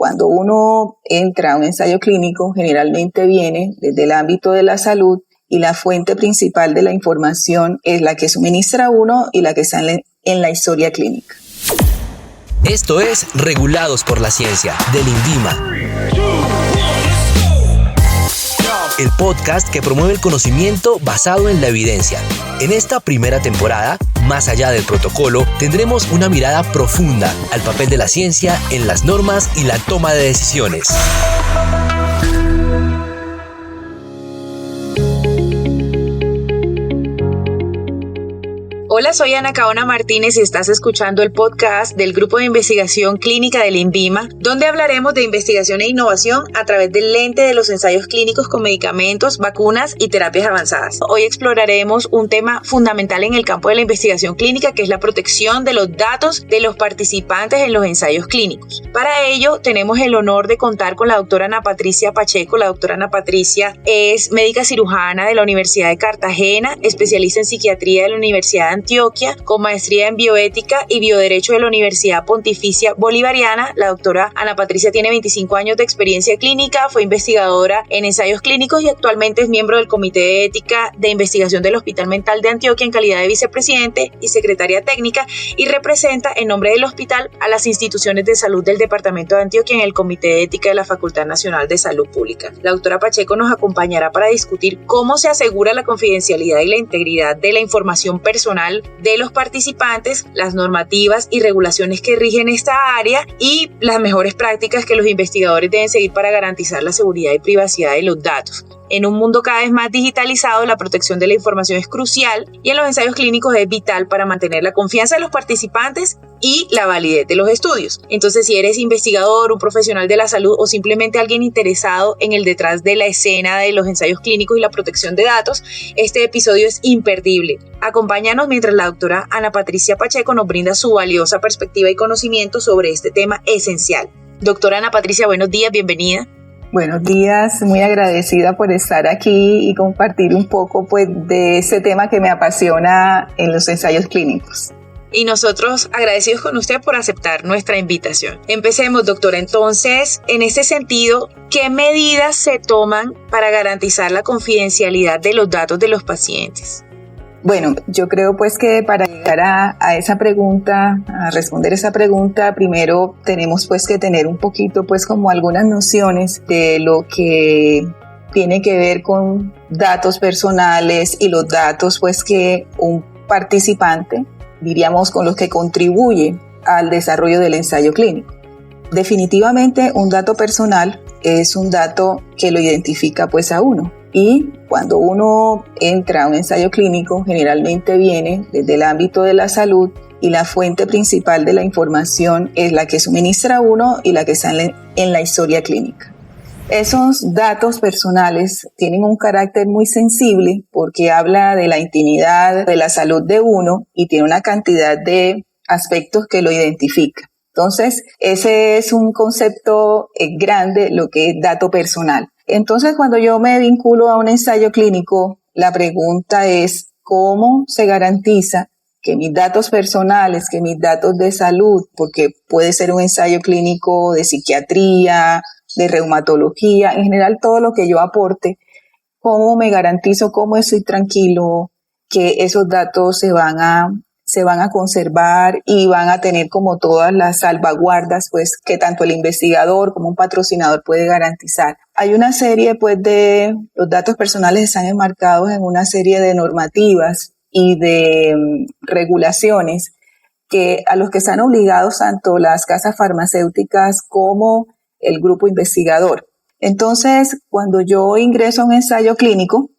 cuando uno entra a un ensayo clínico, generalmente viene desde el ámbito de la salud y la fuente principal de la información es la que suministra uno y la que está en la historia clínica. Esto es Regulados por la Ciencia, del INVIMA. El podcast que promueve el conocimiento basado en la evidencia. En esta primera temporada, más allá del protocolo, tendremos una mirada profunda al papel de la ciencia en las normas y la toma de decisiones. Hola, soy Ana Caona Martínez y estás escuchando el podcast del Grupo de Investigación Clínica del INVIMA, donde hablaremos de investigación e innovación a través del lente de los ensayos clínicos con medicamentos, vacunas y terapias avanzadas. Hoy exploraremos un tema fundamental en el campo de la investigación clínica, que es la protección de los datos de los participantes en los ensayos clínicos. Para ello, tenemos el honor de contar con la doctora Ana Patricia Pacheco. La doctora Ana Patricia es médica cirujana de la Universidad de Cartagena, especialista en psiquiatría de la Universidad de Antioquia, con maestría en bioética y bioderecho de la Universidad Pontificia Bolivariana. La doctora Ana Patricia tiene 25 años de experiencia clínica, fue investigadora en ensayos clínicos y actualmente es miembro del Comité de Ética de Investigación del Hospital Mental de Antioquia en calidad de vicepresidente y secretaria técnica, y representa en nombre del hospital a las instituciones de salud del Departamento de Antioquia en el Comité de Ética de la Facultad Nacional de Salud Pública. La doctora Pacheco nos acompañará para discutir cómo se asegura la confidencialidad y la integridad de la información personal de los participantes, las normativas y regulaciones que rigen esta área y las mejores prácticas que los investigadores deben seguir para garantizar la seguridad y privacidad de los datos. En un mundo cada vez más digitalizado, la protección de la información es crucial y en los ensayos clínicos es vital para mantener la confianza de los participantes y la validez de los estudios. Entonces, si eres investigador, un profesional de la salud o simplemente alguien interesado en el detrás de la escena de los ensayos clínicos y la protección de datos, este episodio es imperdible. Acompáñanos mientras la doctora Ana Patricia Pacheco nos brinda su valiosa perspectiva y conocimiento sobre este tema esencial. Doctora Ana Patricia, buenos días, bienvenida. Buenos días, muy agradecida por estar aquí y compartir un poco de ese tema que me apasiona en los ensayos clínicos. Y nosotros agradecidos con usted por aceptar nuestra invitación. Empecemos, doctora. Entonces, en este sentido, ¿qué medidas se toman para garantizar la confidencialidad de los datos de los pacientes? Bueno, yo creo que para llegar a esa pregunta, a responder esa pregunta, primero tenemos que tener un poquito como algunas nociones de lo que tiene que ver con datos personales y los datos que un participante, diríamos, con los que contribuye al desarrollo del ensayo clínico. Definitivamente un dato personal es un dato que lo identifica a uno. Y cuando uno entra a un ensayo clínico, generalmente viene desde el ámbito de la salud y la fuente principal de la información es la que suministra uno y la que está en la historia clínica. Esos datos personales tienen un carácter muy sensible porque habla de la intimidad, de la salud de uno y tiene una cantidad de aspectos que lo identifica. Entonces, ese es un concepto grande, lo que es dato personal. Entonces, cuando yo me vinculo a un ensayo clínico, la pregunta es ¿cómo se garantiza que mis datos personales, que mis datos de salud, porque puede ser un ensayo clínico de psiquiatría, de reumatología, en general todo lo que yo aporte, cómo me garantizo, cómo estoy tranquilo que esos datos se van a conservar y van a tener como todas las salvaguardas que tanto el investigador como un patrocinador puede garantizar? Hay una serie de los datos personales están enmarcados en una serie de normativas y de regulaciones a los que están obligados tanto las casas farmacéuticas como el grupo investigador. Entonces, cuando yo ingreso a un ensayo clínico,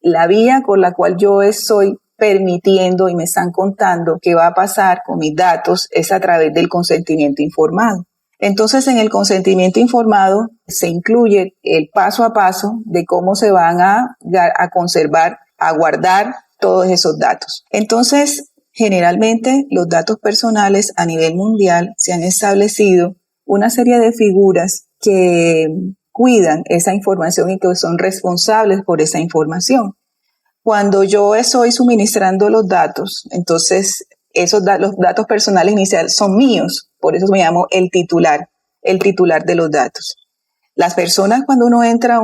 la vía con la cual yo estoy permitiendo y me están contando qué va a pasar con mis datos es a través del consentimiento informado. Entonces, en el consentimiento informado se incluye el paso a paso de cómo se van a conservar, a guardar todos esos datos. Entonces, generalmente los datos personales a nivel mundial se han establecido una serie de figuras que cuidan esa información y que son responsables por esa información. Cuando yo estoy suministrando los datos, entonces los datos personales iniciales son míos, por eso me llamo el titular. el titular de los datos. Las personas, cuando uno entra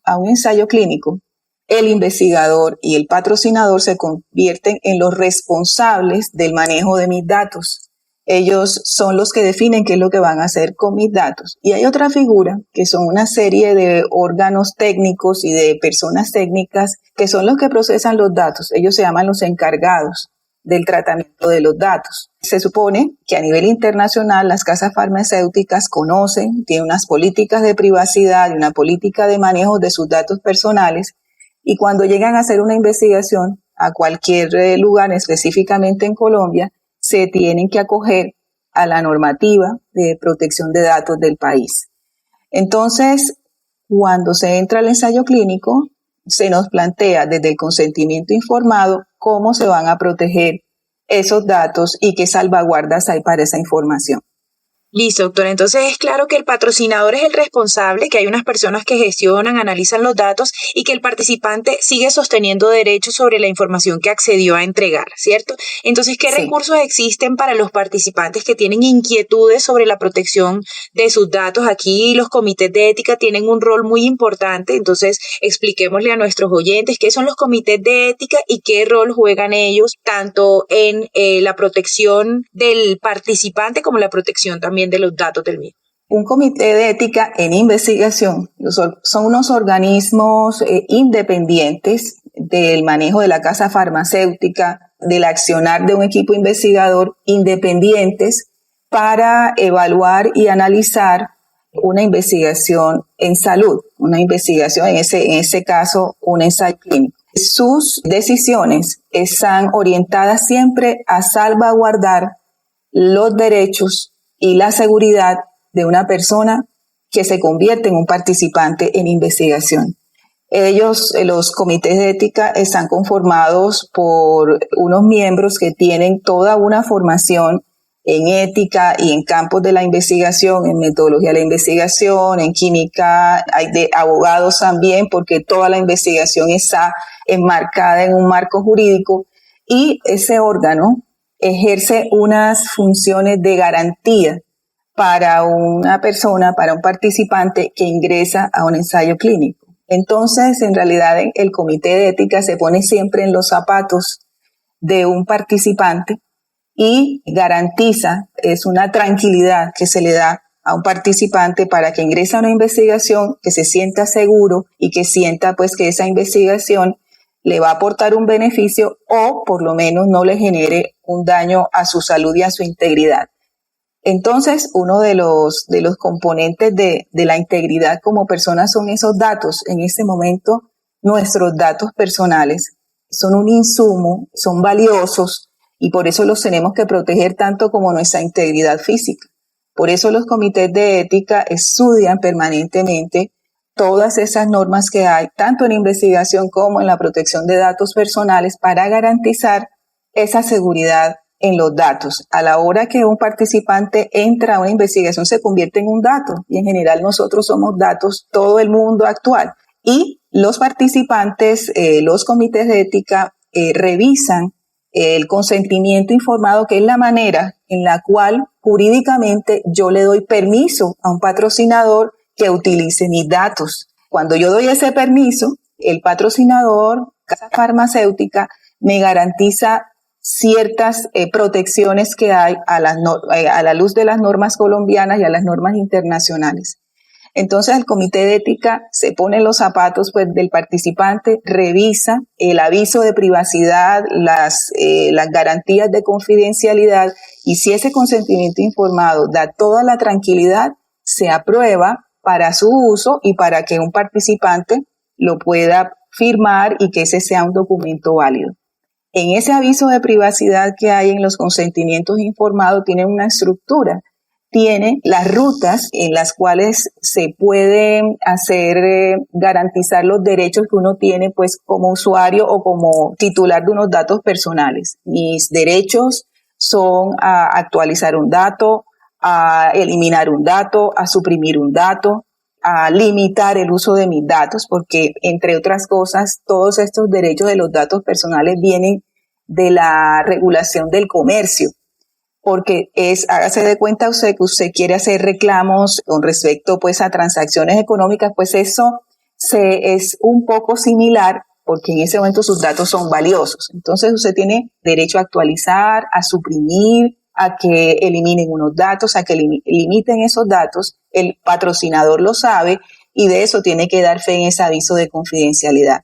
a un ensayo clínico, el investigador y el patrocinador se convierten en los responsables del manejo de mis datos. Ellos son los que definen qué es lo que van a hacer con mis datos. Y hay otra figura, que son una serie de órganos técnicos y de personas técnicas que son los que procesan los datos. Ellos se llaman los encargados del tratamiento de los datos. Se supone que a nivel internacional las casas farmacéuticas conocen, tienen unas políticas de privacidad y una política de manejo de sus datos personales, y cuando llegan a hacer una investigación a cualquier lugar, específicamente en Colombia, se tienen que acoger a la normativa de protección de datos del país. Entonces, cuando se entra al ensayo clínico, se nos plantea desde el consentimiento informado cómo se van a proteger esos datos y qué salvaguardas hay para esa información. Listo, doctora. Entonces es claro que el patrocinador es el responsable, que hay unas personas que gestionan, analizan los datos y que el participante sigue sosteniendo derechos sobre la información que accedió a entregar, ¿cierto? Entonces, ¿qué recursos existen para los participantes que tienen inquietudes sobre la protección de sus datos? Aquí los comités de ética tienen un rol muy importante, entonces expliquémosle a nuestros oyentes qué son los comités de ética y qué rol juegan ellos, tanto en la protección del participante como la protección también de los datos del mismo. Un comité de ética en investigación son unos organismos independientes del manejo de la casa farmacéutica, del accionar de un equipo investigador, independientes para evaluar y analizar una investigación en salud, una investigación, en ese caso, un ensayo clínico. Sus decisiones están orientadas siempre a salvaguardar los derechos y la seguridad de una persona que se convierte en un participante en investigación. Ellos, los comités de ética, están conformados por unos miembros que tienen toda una formación en ética y en campos de la investigación, en metodología de la investigación, en química, hay de abogados también, porque toda la investigación está enmarcada en un marco jurídico, y ese órgano ejerce unas funciones de garantía para una persona, para un participante que ingresa a un ensayo clínico. Entonces, en realidad, el comité de ética se pone siempre en los zapatos de un participante y garantiza, es una tranquilidad que se le da a un participante para que ingrese a una investigación, que se sienta seguro y que sienta pues que esa investigación le va a aportar un beneficio o por lo menos no le genere un daño a su salud y a su integridad. Entonces, uno de los componentes de la integridad como personas son esos datos. En este momento, nuestros datos personales son un insumo, son valiosos y por eso los tenemos que proteger tanto como nuestra integridad física. Por eso los comités de ética estudian permanentemente todas esas normas que hay, tanto en investigación como en la protección de datos personales, para garantizar esa seguridad en los datos. A la hora que un participante entra a una investigación se convierte en un dato, y en general nosotros somos datos, todo el mundo actual. Y los participantes, los comités de ética, revisan el consentimiento informado, que es la manera en la cual jurídicamente yo le doy permiso a un patrocinador que utilice mis datos. Cuando yo doy ese permiso, el patrocinador, casa farmacéutica, me garantiza ciertas protecciones que hay a la luz de las normas colombianas y a las normas internacionales. Entonces el comité de ética se pone en los zapatos pues del participante, revisa el aviso de privacidad, las garantías de confidencialidad, y si ese consentimiento informado da toda la tranquilidad, se aprueba para su uso y para que un participante lo pueda firmar y que ese sea un documento válido. En ese aviso de privacidad que hay en los consentimientos informados tiene una estructura, tiene las rutas en las cuales se pueden hacer garantizar los derechos que uno tiene pues como usuario o como titular de unos datos personales. Mis derechos son a actualizar un dato, a eliminar un dato, a suprimir un dato, a limitar el uso de mis datos, porque entre otras cosas todos estos derechos de los datos personales vienen de la regulación del comercio. porque hágase de cuenta usted que usted quiere hacer reclamos con respecto pues a transacciones económicas, pues eso es un poco similar, porque en ese momento sus datos son valiosos. Entonces usted tiene derecho a actualizar, a suprimir, a que eliminen unos datos, a que limiten esos datos. El patrocinador lo sabe y de eso tiene que dar fe en ese aviso de confidencialidad.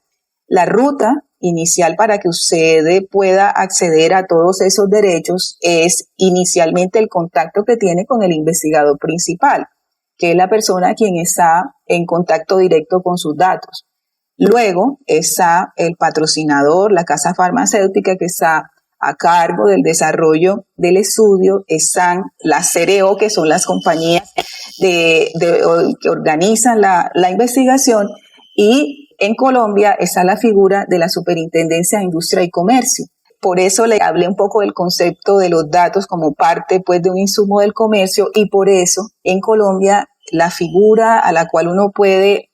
La ruta inicial para que usted pueda acceder a todos esos derechos es inicialmente el contacto que tiene con el investigador principal, que es la persona quien está en contacto directo con sus datos. Luego está el patrocinador, la casa farmacéutica que está a cargo del desarrollo del estudio, están las CRO, que son las compañías que organizan la investigación, y en Colombia está la figura de la Superintendencia de Industria y Comercio. Por eso le hablé un poco del concepto de los datos como parte pues de un insumo del comercio, y por eso en Colombia la figura a la cual uno puede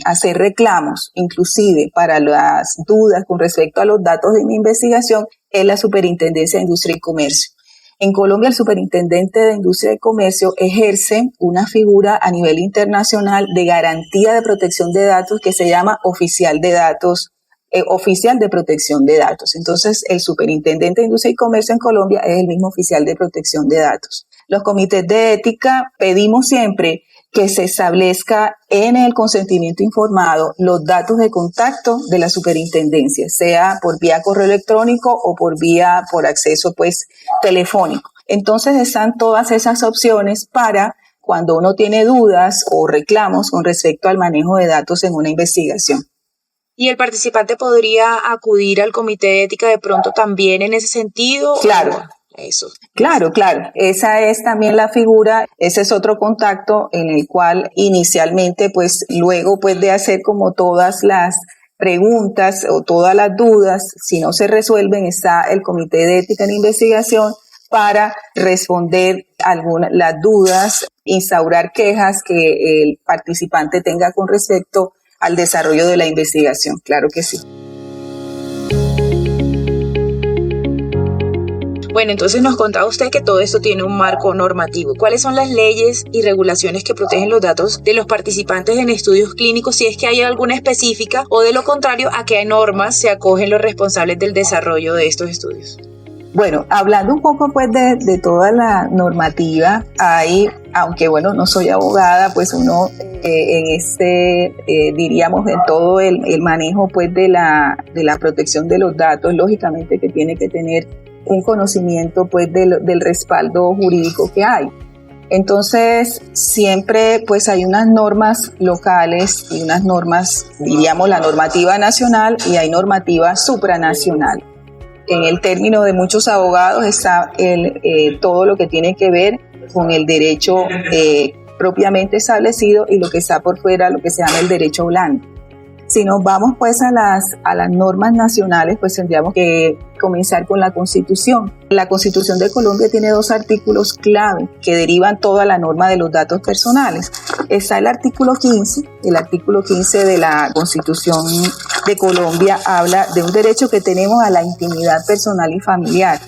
hacer reclamos, inclusive para las dudas con respecto a los datos de mi investigación, es la Superintendencia de Industria y Comercio. En Colombia, el Superintendente de Industria y Comercio ejerce una figura a nivel internacional de garantía de protección de datos que se llama oficial de datos, oficial de protección de datos. Entonces, el Superintendente de Industria y Comercio en Colombia es el mismo oficial de protección de datos. Los comités de ética pedimos siempre que se establezca en el consentimiento informado los datos de contacto de la superintendencia, sea por vía correo electrónico o por acceso pues telefónico. Entonces están todas esas opciones para cuando uno tiene dudas o reclamos con respecto al manejo de datos en una investigación. ¿Y el participante podría acudir al comité de ética de pronto también en ese sentido? Claro. Eso. Claro. Esa es también la figura, ese es otro contacto en el cual inicialmente, pues luego pues de hacer como todas las preguntas o todas las dudas, si no se resuelven, está el Comité de Ética en Investigación para responder las dudas, instaurar quejas que el participante tenga con respecto al desarrollo de la investigación. Claro que sí. Bueno, entonces nos contaba usted que todo esto tiene un marco normativo. ¿Cuáles son las leyes y regulaciones que protegen los datos de los participantes en estudios clínicos, si es que hay alguna específica, o de lo contrario, a qué normas se acogen los responsables del desarrollo de estos estudios? Bueno, hablando un poco pues de toda la normativa, aunque bueno, no soy abogada, pues uno diríamos en todo el manejo pues de la protección de los datos, lógicamente que tiene que tener un conocimiento pues del respaldo jurídico que hay. Entonces siempre pues hay unas normas locales y unas normas, diríamos la normativa nacional, y hay normativa supranacional. En el término de muchos abogados está todo lo que tiene que ver con el derecho propiamente establecido y lo que está por fuera, lo que se llama el derecho blando. Si nos vamos pues a las normas nacionales, pues tendríamos que comenzar con la Constitución. La Constitución de Colombia tiene 2 artículos clave que derivan toda la norma de los datos personales. Está el artículo 15. El artículo 15 de la Constitución de Colombia habla de un derecho que tenemos a la intimidad personal y familiar,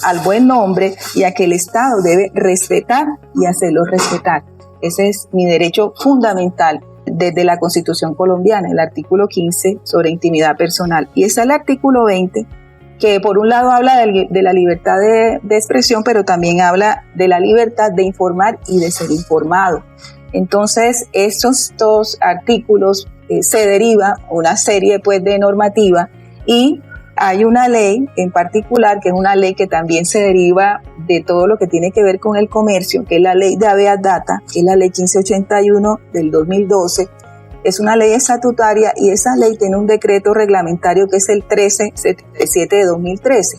al buen nombre, y a que el Estado debe respetar y hacerlo respetar. Ese es mi derecho fundamental desde la Constitución colombiana, el artículo 15 sobre intimidad personal. Y está el artículo 20, que por un lado habla de la libertad de expresión, pero también habla de la libertad de informar y de ser informado. Entonces, estos 2 artículos se deriva una serie pues de normativa, y hay una ley en particular, que es una ley que también se deriva de todo lo que tiene que ver con el comercio, que es la ley de habeas data, que es la ley 1581 del 2012. Es una ley estatutaria, y esa ley tiene un decreto reglamentario que es el 1377 de 2013.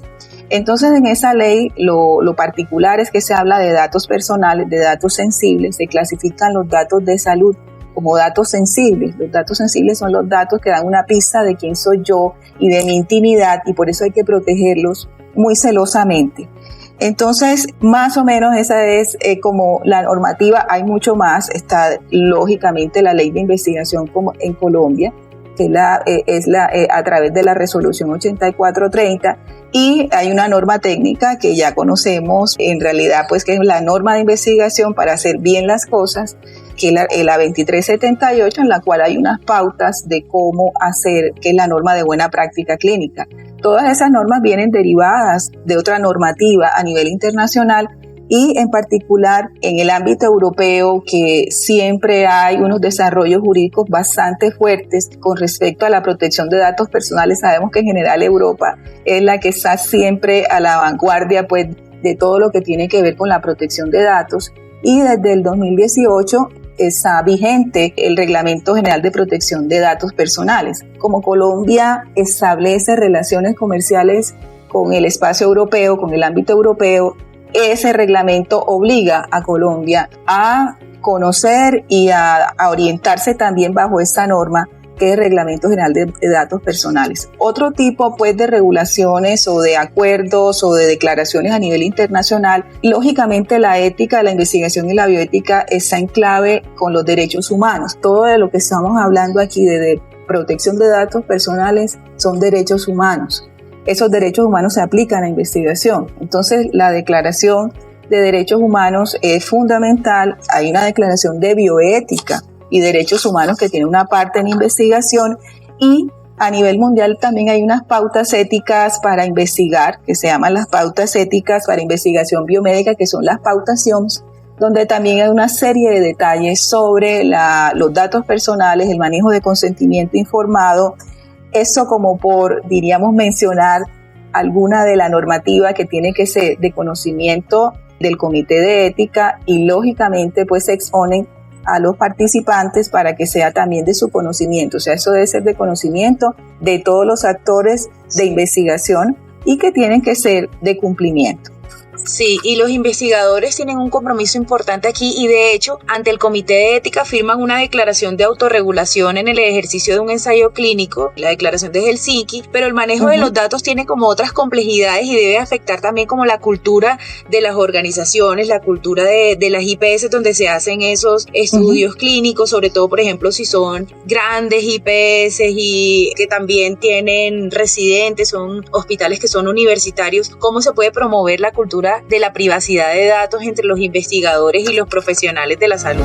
Entonces, en esa ley lo particular es que se habla de datos personales, de datos sensibles. Se clasifican los datos de salud como datos sensibles. Los datos sensibles son los datos que dan una pista de quién soy yo y de mi intimidad, y por eso hay que protegerlos muy celosamente. Entonces, más o menos esa es como la normativa. Hay mucho más. Está lógicamente la ley de investigación como en Colombia, que es a través de la resolución 8430, y hay una norma técnica que ya conocemos, en realidad pues que es la norma de investigación para hacer bien las cosas, que es la 2378, en la cual hay unas pautas de cómo hacer, que es la norma de buena práctica clínica. Todas esas normas vienen derivadas de otra normativa a nivel internacional, y en particular en el ámbito europeo, que siempre hay unos desarrollos jurídicos bastante fuertes con respecto a la protección de datos personales. Sabemos que en general Europa es la que está siempre a la vanguardia pues, de todo lo que tiene que ver con la protección de datos, y desde el 2018 está vigente el Reglamento General de Protección de Datos Personales. Como Colombia establece relaciones comerciales con el espacio europeo, con el ámbito europeo, ese reglamento obliga a Colombia a conocer y a orientarse también bajo esta norma, que es el Reglamento General de Datos Personales. Otro tipo pues de regulaciones o de acuerdos o de declaraciones a nivel internacional, lógicamente la ética, la investigación y la bioética está en clave con los derechos humanos. Todo de lo que estamos hablando aquí de protección de datos personales son derechos humanos. Esos derechos humanos se aplican a la investigación. Entonces, la Declaración de Derechos Humanos es fundamental. Hay una declaración de bioética y derechos humanos que tiene una parte en investigación, y a nivel mundial también hay unas pautas éticas para investigar, que se llaman las pautas éticas para investigación biomédica, que son las pautas SIOMS, donde también hay una serie de detalles sobre los datos personales, el manejo de consentimiento informado. Eso como por, diríamos, mencionar alguna de la normativa que tiene que ser de conocimiento del Comité de Ética, y lógicamente pues se exponen a los participantes para que sea también de su conocimiento. O sea, eso debe ser de conocimiento de todos los actores de investigación y que tienen que ser de cumplimiento. Sí, y los investigadores tienen un compromiso importante aquí, y de hecho, ante el Comité de Ética firman una declaración de autorregulación en el ejercicio de un ensayo clínico, la declaración de Helsinki, pero el manejo de los datos tiene como otras complejidades y debe afectar también como la cultura de las organizaciones, la cultura de las IPS donde se hacen esos estudios clínicos, sobre todo, por ejemplo, si son grandes IPS y que también tienen residentes, son hospitales que son universitarios. ¿Cómo se puede promover la cultura de la privacidad de datos entre los investigadores y los profesionales de la salud?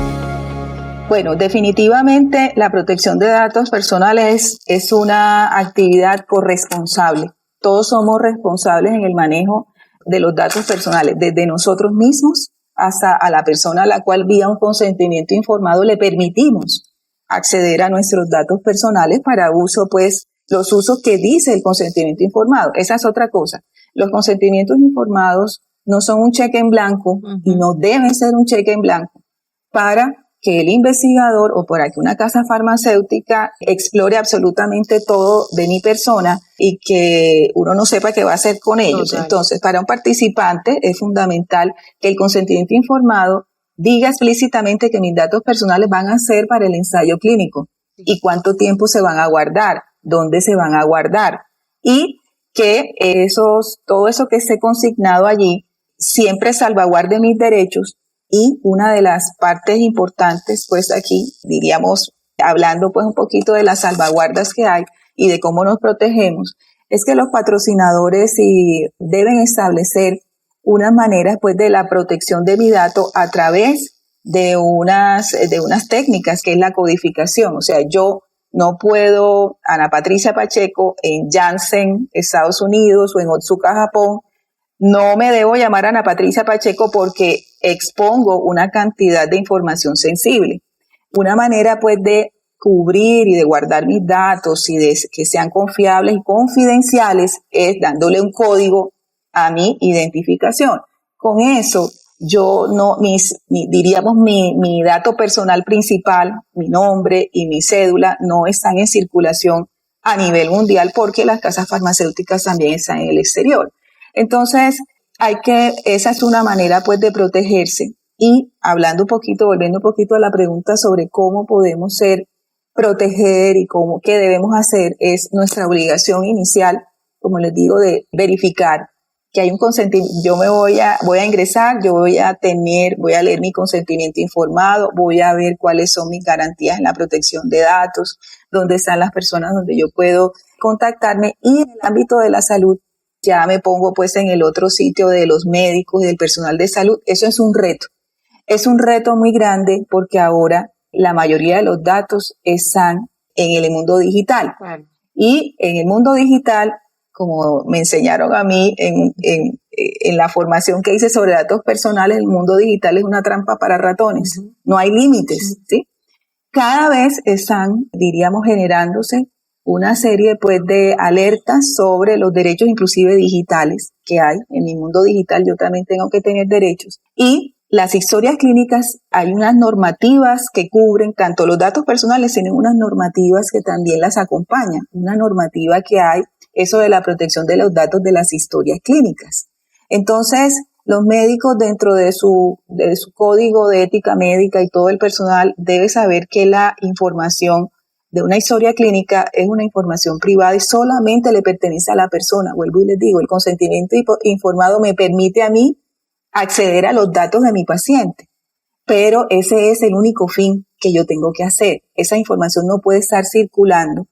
Bueno, definitivamente la protección de datos personales es una actividad corresponsable. Todos somos responsables en el manejo de los datos personales, desde nosotros mismos hasta a la persona a la cual vía un consentimiento informado le permitimos acceder a nuestros datos personales para uso, pues los usos que dice el consentimiento informado. Esa es otra cosa. Los consentimientos informados no son un cheque en blanco y no deben ser un cheque en blanco para que el investigador o para que una casa farmacéutica explore absolutamente todo de mi persona y que uno no sepa qué va a hacer con ellos. Total. Entonces, para un participante es fundamental que el consentimiento informado diga explícitamente que mis datos personales van a ser para el ensayo clínico y cuánto tiempo se van a guardar, dónde se van a guardar, y que todo eso que esté consignado allí siempre salvaguarde mis derechos. Y una de las partes importantes, pues aquí, diríamos, hablando pues un poquito de las salvaguardas que hay y de cómo nos protegemos, es que los patrocinadores deben establecer unas maneras pues de la protección de mi dato a través de unas técnicas, que es la codificación. O sea, yo no puedo, Ana Patricia Pacheco, en Janssen, Estados Unidos, o en Otsuka, Japón, no me debo llamar Ana Patricia Pacheco porque expongo una cantidad de información sensible. Una manera pues de cubrir y de guardar mis datos y de que sean confiables y confidenciales es dándole un código a mi identificación. Con eso, yo no, mi dato personal principal, mi nombre y mi cédula no están en circulación a nivel mundial porque las casas farmacéuticas también están en el exterior. Entonces, esa es una manera pues de protegerse. Y volviendo un poquito a la pregunta sobre cómo podemos proteger y qué debemos hacer, es nuestra obligación inicial, como les digo, de verificar que hay un consentimiento, yo voy a ingresar, voy a leer mi consentimiento informado, voy a ver cuáles son mis garantías en la protección de datos, dónde están las personas donde yo puedo contactarme, y en el ámbito de la salud ya me pongo pues en el otro sitio de los médicos y del personal de salud. Eso es un reto muy grande, porque ahora la mayoría de los datos están en el mundo digital. Claro. Y en el mundo digital, como me enseñaron a mí en la formación que hice sobre datos personales, el mundo digital es una trampa para ratones. Uh-huh. No hay límites, ¿sí? Cada vez están, diríamos, generándose una serie pues de alertas sobre los derechos inclusive digitales que hay. En mi mundo digital yo también tengo que tener derechos. Y las historias clínicas, hay unas normativas que cubren tanto los datos personales, tienen unas normativas que también las acompañan. Una normativa que hay, eso de la protección de los datos de las historias clínicas. Entonces, los médicos dentro de su código de ética médica y todo el personal debe saber que la información de una historia clínica es una información privada y solamente le pertenece a la persona. Vuelvo y les digo, el consentimiento informado me permite a mí acceder a los datos de mi paciente, pero ese es el único fin que yo tengo que hacer. Esa información no puede estar circulando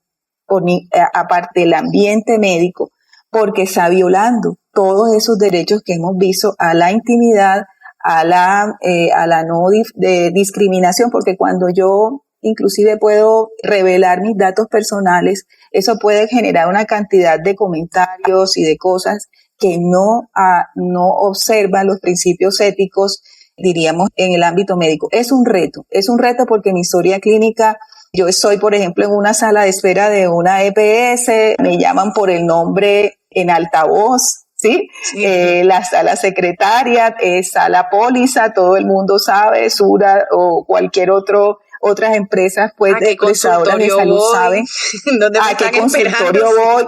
aparte del ambiente médico, porque está violando todos esos derechos que hemos visto a la intimidad, a la no discriminación, porque cuando yo inclusive puedo revelar mis datos personales, eso puede generar una cantidad de comentarios y de cosas que no observan los principios éticos, diríamos, en el ámbito médico. Es un reto porque mi historia clínica, yo estoy, por ejemplo, en una sala de espera de una EPS, me llaman por el nombre en altavoz, ¿sí? Sí. La sala secretaria, sala póliza, todo el mundo sabe, Sura o cualquier otras empresas pues de prestadoras de salud saben a qué consultorio voy.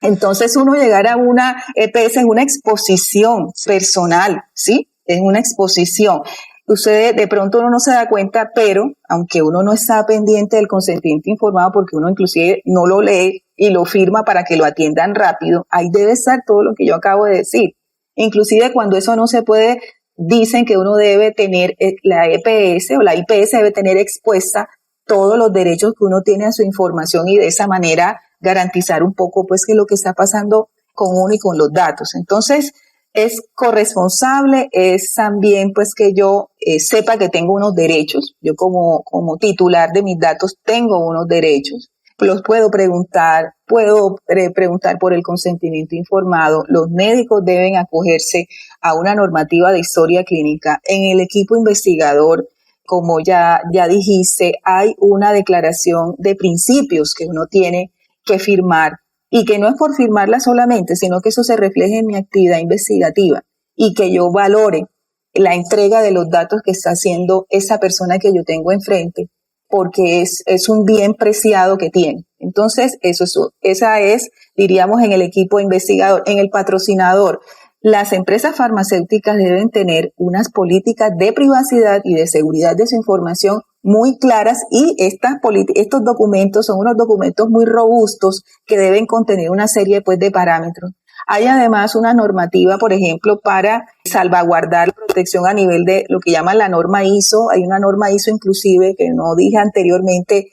Entonces uno llegar a una EPS es una exposición personal, ¿sí? Es una exposición. Usted de pronto uno no se da cuenta, pero aunque uno no está pendiente del consentimiento informado, porque uno inclusive no lo lee y lo firma para que lo atiendan rápido, ahí debe estar todo lo que yo acabo de decir. Inclusive cuando eso no se puede, dicen que uno debe tener, la EPS o la IPS debe tener expuesta todos los derechos que uno tiene a su información y de esa manera garantizar un poco pues que lo que está pasando con uno y con los datos. Entonces, es corresponsable, es también pues que yo sepa que tengo unos derechos. Yo como titular de mis datos tengo unos derechos. Los puedo preguntar por el consentimiento informado. Los médicos deben acogerse a una normativa de historia clínica. En el equipo investigador, como ya dijiste, hay una declaración de principios que uno tiene que firmar, y que no es por firmarla solamente, sino que eso se refleje en mi actividad investigativa y que yo valore la entrega de los datos que está haciendo esa persona que yo tengo enfrente, porque es un bien preciado que tiene. Entonces, esa es, diríamos, en el equipo investigador. En el patrocinador, las empresas farmacéuticas deben tener unas políticas de privacidad y de seguridad de su información muy claras, y estos documentos son unos documentos muy robustos que deben contener una serie pues de parámetros. Hay además una normativa, por ejemplo, para salvaguardar la protección a nivel de lo que llaman la norma ISO. Hay una norma ISO inclusive que no dije anteriormente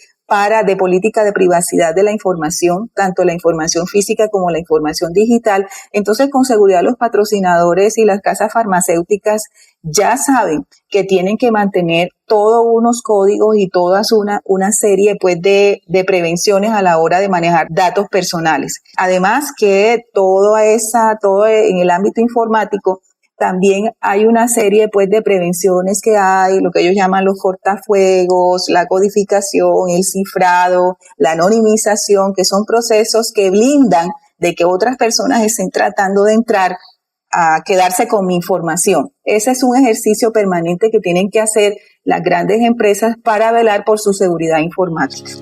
de política de privacidad de la información, tanto la información física como la información digital. Entonces, con seguridad los patrocinadores y las casas farmacéuticas ya saben que tienen que mantener todos unos códigos y todas una serie pues de prevenciones a la hora de manejar datos personales. Además que todo en el ámbito informático también hay una serie pues de prevenciones que hay, lo que ellos llaman los cortafuegos, la codificación, el cifrado, la anonimización, que son procesos que blindan de que otras personas estén tratando de entrar a quedarse con mi información. Ese es un ejercicio permanente que tienen que hacer las grandes empresas para velar por su seguridad informática.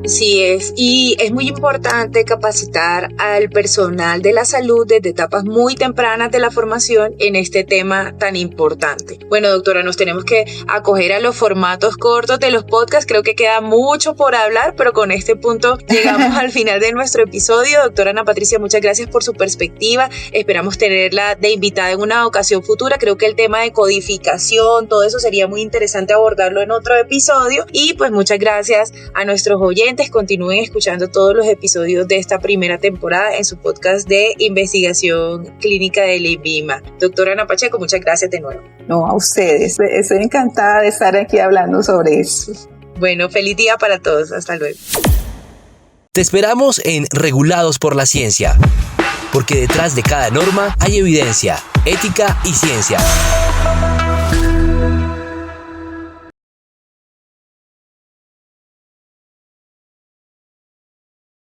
Sí es, y es muy importante capacitar al personal de la salud desde etapas muy tempranas de la formación en este tema tan importante. Bueno, doctora, nos tenemos que acoger a los formatos cortos de los podcasts. Creo que queda mucho por hablar, pero con este punto llegamos al final de nuestro episodio. Doctora Ana Patricia, muchas gracias por su perspectiva. Esperamos tenerla de invitada en una ocasión futura. Creo que el tema de codificación, todo eso sería muy interesante abordarlo en otro episodio. Y pues muchas gracias a nuestros oyentes. Continúen escuchando todos los episodios de esta primera temporada en su podcast de investigación clínica del INVIMA. Doctora Ana Pacheco, muchas gracias de nuevo. No, a ustedes. Estoy encantada de estar aquí hablando sobre eso. Bueno, feliz día para todos. Hasta luego. Te esperamos en Regulados por la Ciencia, porque detrás de cada norma hay evidencia, ética y ciencia.